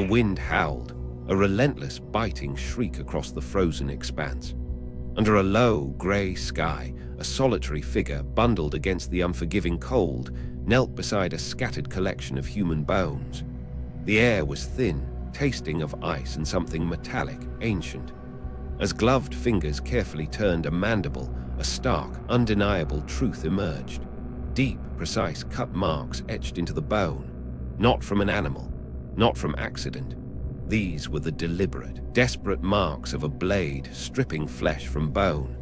The wind howled, a relentless biting shriek across the frozen expanse. Under a low, grey sky, a solitary figure, bundled against the unforgiving cold, knelt beside a scattered collection of human bones. The air was thin, tasting of ice and something metallic, ancient. As gloved fingers carefully turned a mandible, a stark, undeniable truth emerged. Deep, precise cut marks etched into the bone. Not from an animal, not from accident. These were the deliberate, desperate marks of a blade stripping flesh from bone.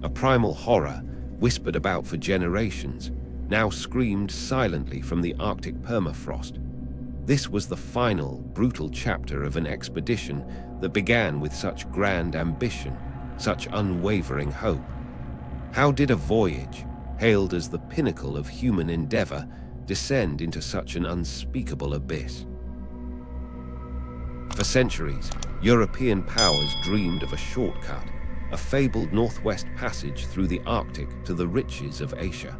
A primal horror, whispered about for generations, now screamed silently from the Arctic permafrost. This was the final, brutal chapter of an expedition that began with such grand ambition, such unwavering hope. How did a voyage, hailed as the pinnacle of human endeavor, descend into such an unspeakable abyss? For centuries, European powers dreamed of a shortcut, a fabled northwest passage through the Arctic to the riches of Asia.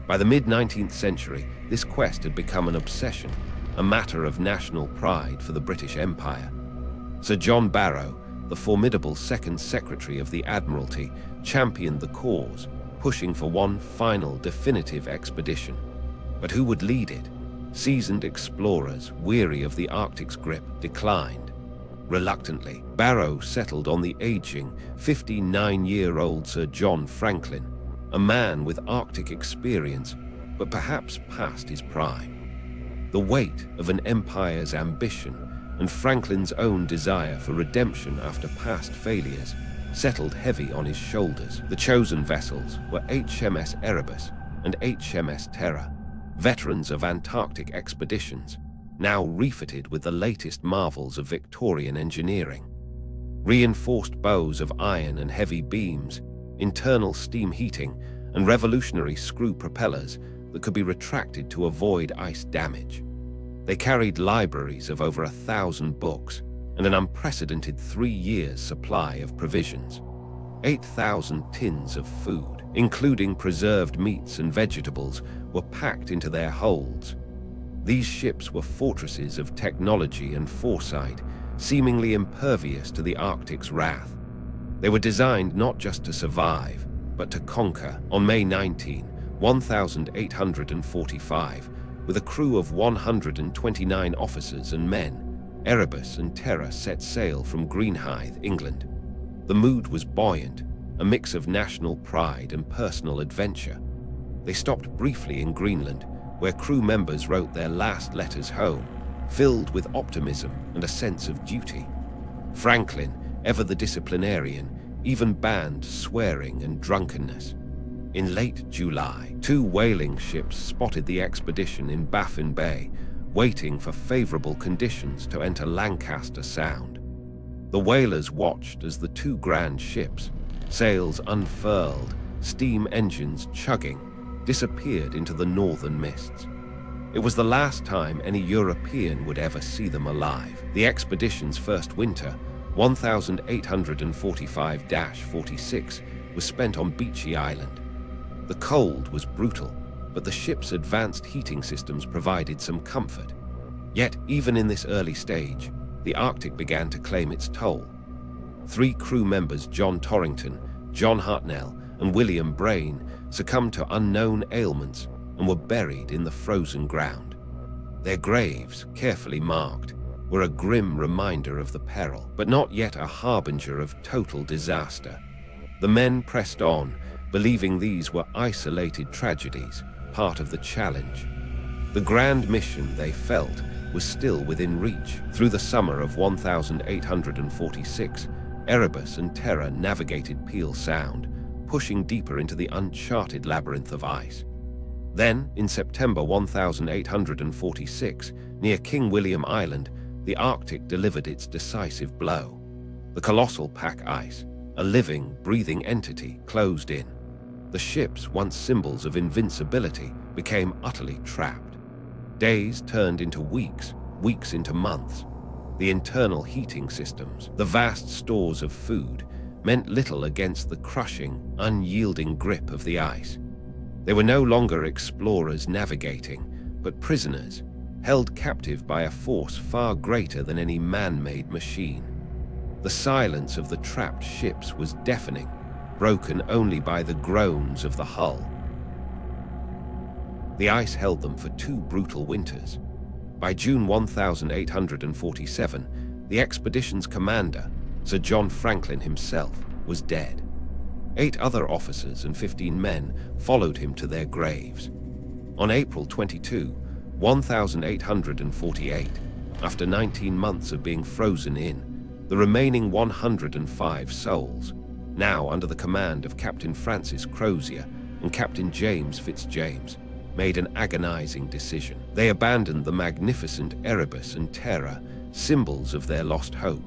By the mid-19th century, this quest had become an obsession, a matter of national pride for the British Empire. Sir John Barrow, the formidable Second Secretary of the Admiralty, championed the cause, pushing for one final definitive expedition. But who would lead it? Seasoned explorers, weary of the Arctic's grip, declined. Reluctantly, Barrow settled on the aging, 59-year-old Sir John Franklin, a man with Arctic experience, but perhaps past his prime. The weight of an empire's ambition and Franklin's own desire for redemption after past failures settled heavy on his shoulders. The chosen vessels were HMS Erebus and HMS Terror, veterans of Antarctic expeditions, now refitted with the latest marvels of Victorian engineering. Reinforced bows of iron and heavy beams, internal steam heating, and revolutionary screw propellers that could be retracted to avoid ice damage. They carried libraries of over 1,000 books and an unprecedented 3 years' supply of provisions. 8,000 tins of food, including preserved meats and vegetables, were packed into their holds. These ships were fortresses of technology and foresight, seemingly impervious to the Arctic's wrath. They were designed not just to survive, but to conquer. On May 19, 1845, with a crew of 129 officers and men, Erebus and Terror set sail from Greenhithe, England. The mood was buoyant, a mix of national pride and personal adventure. They stopped briefly in Greenland, where crew members wrote their last letters home, filled with optimism and a sense of duty. Franklin, ever the disciplinarian, even banned swearing and drunkenness. In late July, 2 whaling ships spotted the expedition in Baffin Bay, waiting for favorable conditions to enter Lancaster Sound. The whalers watched as the 2 grand ships, sails unfurled, steam engines chugging, disappeared into the northern mists. It was the last time any European would ever see them alive. The expedition's first winter, 1845-46, was spent on Beechey Island. The cold was brutal, but the ship's advanced heating systems provided some comfort. Yet, even in this early stage, the Arctic began to claim its toll. 3 crew members, John Torrington, John Hartnell, and William Brain, succumbed to unknown ailments and were buried in the frozen ground. Their graves, carefully marked, were a grim reminder of the peril, but not yet a harbinger of total disaster. The men pressed on, believing these were isolated tragedies, part of the challenge. The grand mission, they felt, was still within reach. Through the summer of 1846, Erebus and Terror navigated Peel Sound, pushing deeper into the uncharted labyrinth of ice. Then, in September 1846, near King William Island, the Arctic delivered its decisive blow. The colossal pack ice, a living, breathing entity, closed in. The ships, once symbols of invincibility, became utterly trapped. Days turned into weeks, weeks into months. The internal heating systems, the vast stores of food, meant little against the crushing, unyielding grip of the ice. They were no longer explorers navigating, but prisoners, held captive by a force far greater than any man-made machine. The silence of the trapped ships was deafening, broken only by the groans of the hull. The ice held them for 2 brutal winters. By June 1847, the expedition's commander, Sir John Franklin himself, was dead. 8 other officers and 15 men followed him to their graves. On April 22, 1848, after 19 months of being frozen in, the remaining 105 souls, now under the command of Captain Francis Crozier and Captain James Fitzjames, made an agonizing decision. They abandoned the magnificent Erebus and Terror, symbols of their lost hope.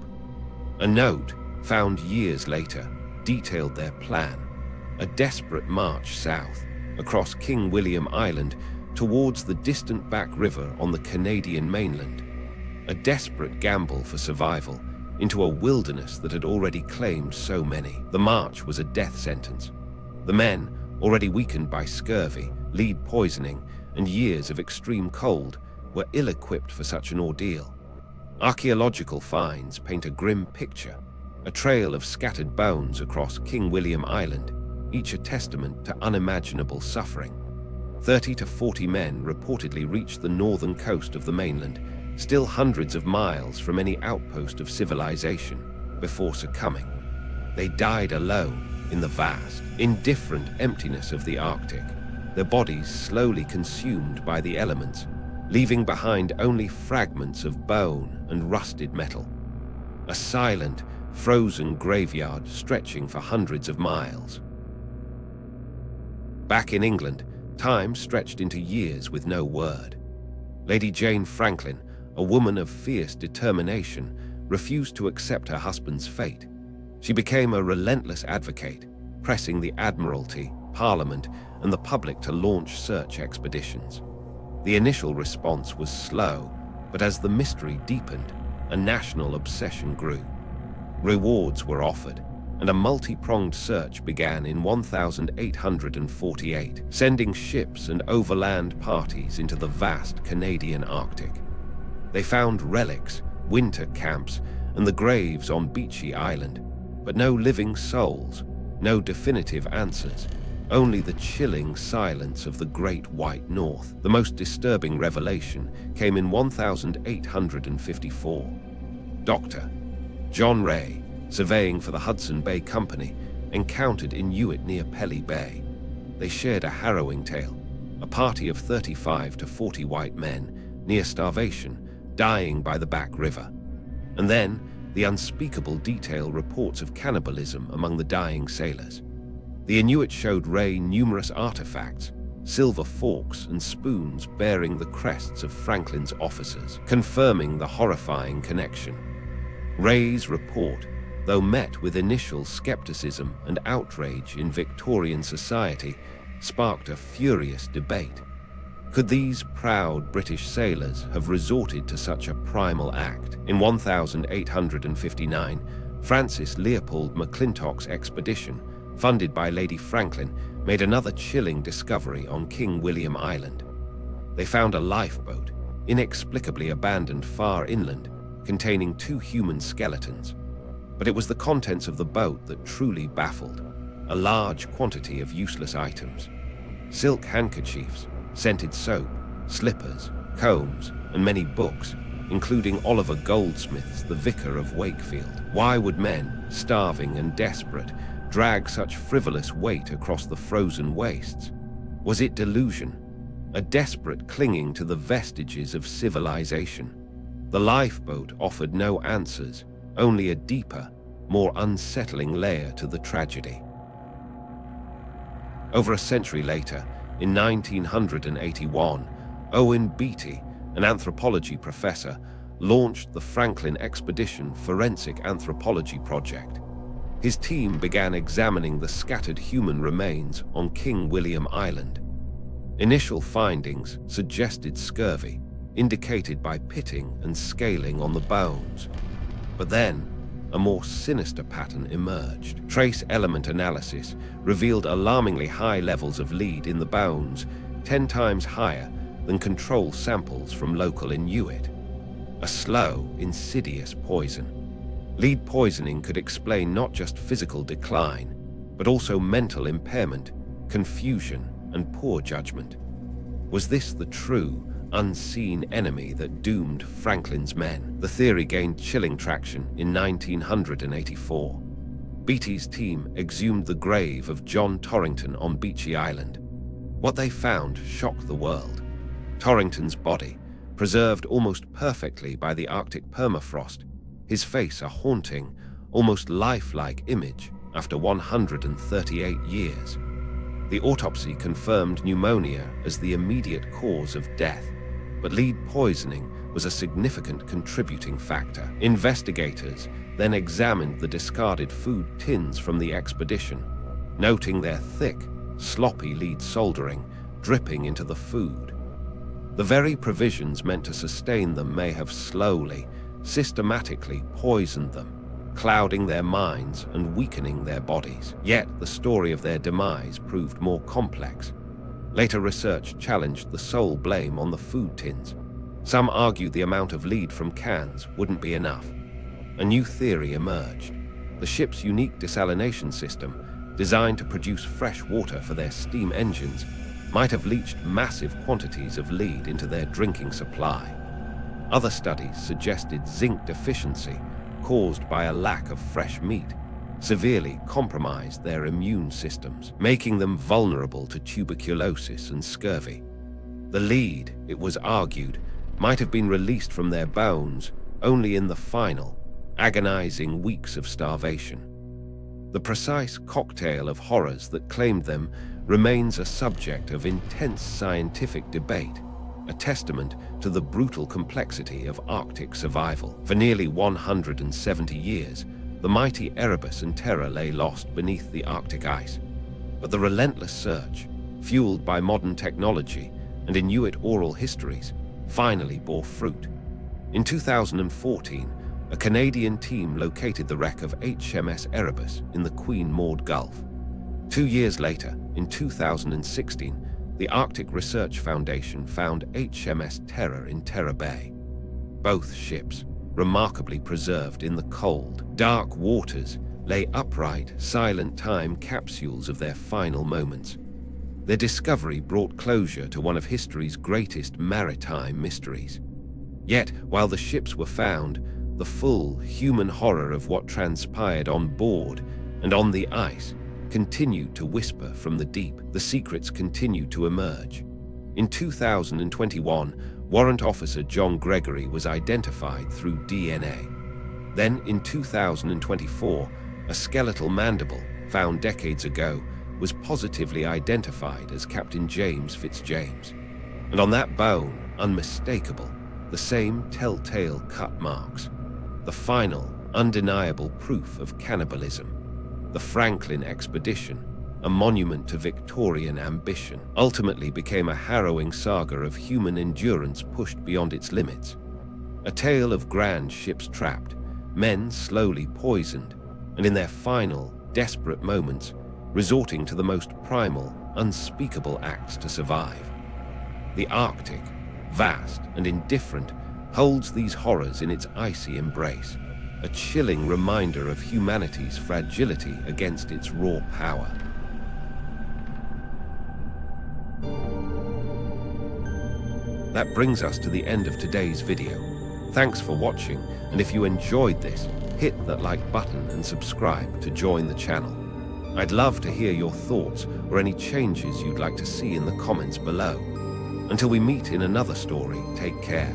A note, found years later, detailed their plan: a desperate march south, across King William Island, towards the distant Back River on the Canadian mainland. A desperate gamble for survival into a wilderness that had already claimed so many. The march was a death sentence. The men, already weakened by scurvy, lead poisoning, and years of extreme cold, were ill-equipped for such an ordeal. Archaeological finds paint a grim picture, a trail of scattered bones across King William Island, each a testament to unimaginable suffering. 30 to 40 men reportedly reached the northern coast of the mainland, still hundreds of miles from any outpost of civilization, before succumbing. They died alone in the vast, indifferent emptiness of the Arctic, their bodies slowly consumed by the elements, leaving behind only fragments of bone and rusted metal. A silent, frozen graveyard stretching for hundreds of miles. Back in England, time stretched into years with no word. Lady Jane Franklin, a woman of fierce determination, refused to accept her husband's fate. She became a relentless advocate, pressing the Admiralty, Parliament, and the public to launch search expeditions. The initial response was slow, but as the mystery deepened, a national obsession grew. Rewards were offered, and a multi-pronged search began in 1848, sending ships and overland parties into the vast Canadian Arctic. They found relics, winter camps, and the graves on Beechy Island, but no living souls, no definitive answers, only the chilling silence of the Great White North. The most disturbing revelation came in 1854. Dr. John Ray, surveying for the Hudson Bay Company, encountered Inuit near Pelly Bay. They shared a harrowing tale, a party of 35 to 40 white men, near starvation, dying by the Back River. And then, the unspeakable detail reports of cannibalism among the dying sailors. The Inuit showed Ray numerous artifacts, silver forks and spoons bearing the crests of Franklin's officers, confirming the horrifying connection. Ray's report, though met with initial skepticism and outrage in Victorian society, sparked a furious debate. Could these proud British sailors have resorted to such a primal act? In 1859, Francis Leopold McClintock's expedition, funded by Lady Franklin, made another chilling discovery on King William Island. They found a lifeboat, inexplicably abandoned far inland, containing 2 human skeletons. But it was the contents of the boat that truly baffled. A large quantity of useless items. Silk handkerchiefs, scented soap, slippers, combs, and many books, including Oliver Goldsmith's The Vicar of Wakefield. Why would men, starving and desperate, drag such frivolous weight across the frozen wastes? Was it delusion? A desperate clinging to the vestiges of civilization? The lifeboat offered no answers, only a deeper, more unsettling layer to the tragedy. Over a century later, in 1981, Owen Beatty, an anthropology professor, launched the Franklin Expedition Forensic Anthropology Project. His team began examining the scattered human remains on King William Island. Initial findings suggested scurvy, indicated by pitting and scaling on the bones. But then, a more sinister pattern emerged. Trace element analysis revealed alarmingly high levels of lead in the bones, 10 times higher than control samples from local Inuit. A slow, insidious poison. Lead poisoning could explain not just physical decline, but also mental impairment, confusion, and poor judgment. Was this the true, unseen enemy that doomed Franklin's men? The theory gained chilling traction in 1984. Beatty's team exhumed the grave of John Torrington on Beechey Island. What they found shocked the world. Torrington's body, preserved almost perfectly by the Arctic permafrost, his face a haunting, almost lifelike image after 138 years. The autopsy confirmed pneumonia as the immediate cause of death, but lead poisoning was a significant contributing factor. Investigators then examined the discarded food tins from the expedition, noting their thick, sloppy lead soldering dripping into the food. The very provisions meant to sustain them may have slowly, systematically poisoned them, clouding their minds and weakening their bodies. Yet the story of their demise proved more complex. Later research challenged the sole blame on the food tins. Some argued the amount of lead from cans wouldn't be enough. A new theory emerged. The ship's unique desalination system, designed to produce fresh water for their steam engines, might have leached massive quantities of lead into their drinking supply. Other studies suggested zinc deficiency, caused by a lack of fresh meat, severely compromised their immune systems, making them vulnerable to tuberculosis and scurvy. The lead, it was argued, might have been released from their bones only in the final, agonizing weeks of starvation. The precise cocktail of horrors that claimed them remains a subject of intense scientific debate, a testament to the brutal complexity of Arctic survival. For nearly 170 years, the mighty Erebus and Terror lay lost beneath the Arctic ice. But the relentless search, fueled by modern technology and Inuit oral histories, finally bore fruit. In 2014, a Canadian team located the wreck of HMS Erebus in the Queen Maud Gulf. 2 years later, in 2016, the Arctic Research Foundation found HMS Terror in Terror Bay. Both ships, remarkably preserved in the cold, dark waters, lay upright, silent time capsules of their final moments. Their discovery brought closure to one of history's greatest maritime mysteries. Yet, while the ships were found, the full human horror of what transpired on board and on the ice continued to whisper from the deep. The secrets continued to emerge. In 2021, Warrant Officer John Gregory was identified through DNA. Then, in 2024, a skeletal mandible, found decades ago, was positively identified as Captain James Fitzjames. And on that bone, unmistakable, the same telltale cut marks. The final, undeniable proof of cannibalism. The Franklin expedition, a monument to Victorian ambition, ultimately became a harrowing saga of human endurance pushed beyond its limits. A tale of grand ships trapped, men slowly poisoned, and in their final, desperate moments, resorting to the most primal, unspeakable acts to survive. The Arctic, vast and indifferent, holds these horrors in its icy embrace, a chilling reminder of humanity's fragility against its raw power. That brings us to the end of today's video. Thanks for watching, and if you enjoyed this, hit that like button and subscribe to join the channel. I'd love to hear your thoughts or any changes you'd like to see in the comments below. Until we meet in another story, take care.